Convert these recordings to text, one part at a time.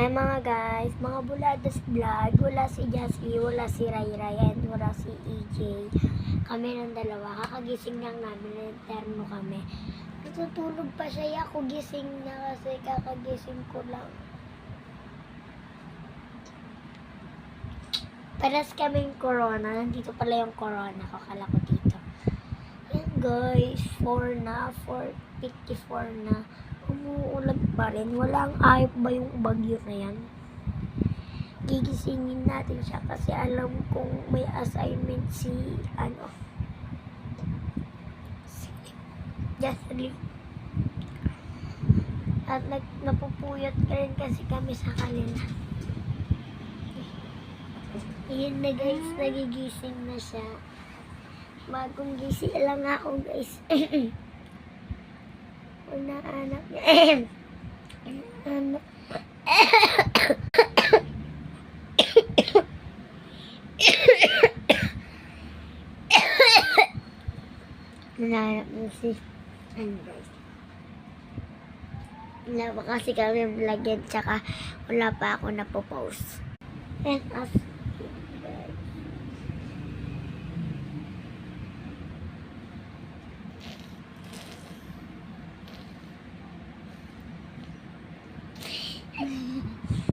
Hi mga guys, mga Buladas Vlog. Wala si Jasmine, wala si Rayray, and wala si EJ. Kami ng dalawa, kakagising lang namin, interno kami. Natutulog pa siya, ako gising na kasi kakagising ko lang. Paras kaming corona, nandito pala yung corona, kakala ko dito. Yan guys, 4:54 na. Umuulan pa rin. Walang ayop ba yung bagyo na yan? Gigisingin natin siya kasi alam kong may assignment si Jocelyn. At napupuyot ka rin kasi kami sa kanila. Ayan na guys, nagigising na siya. Bagong gising lang ako guys. Una anak niya. Anak. Nananap mo si guys. Wala pa kasi kami vlogin tsaka wala pa ako napopost. And as guys.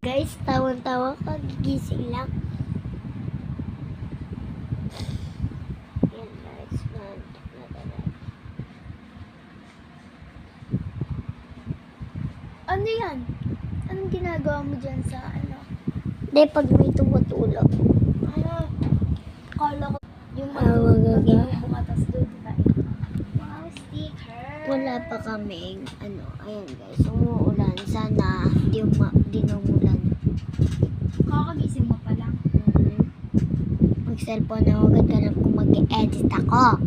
Guys, tawang-tawa ka, gigising lang. Yan guys, Ano yan? Anong ginagawa mo dyan sa ano? Hindi, pag may tumutulog. Kala ko yung Magaga. bumatas doon, diba? Wow, sticker! Wala pa kaming, ayan guys, umuulan. Sana di na umulan. Kakagising mo pa lang. Mag-cellphone na agad ka lang kung mag-edit ako.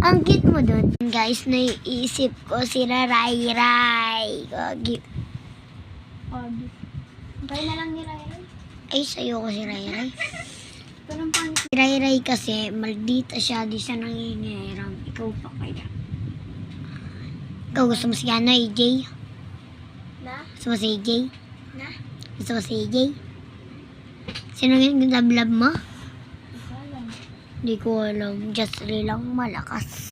Ang cute mo dun. Guys, naiisip ko si Rayray. Pagi. Kaya na lang ni Rayray. Ay, sa'yo ko si Rayray. Ito ng pangit. Si Rayray kasi, maldita siya, di siya nangingiram. Ikaw pa kaya. Ikaw gusto mo si AJ? Na? Gusto mo si AJ? Na? Gusto mo si AJ? Sino yung love mo? Ikaw lang. Hindi ko alam. Just lang malakas.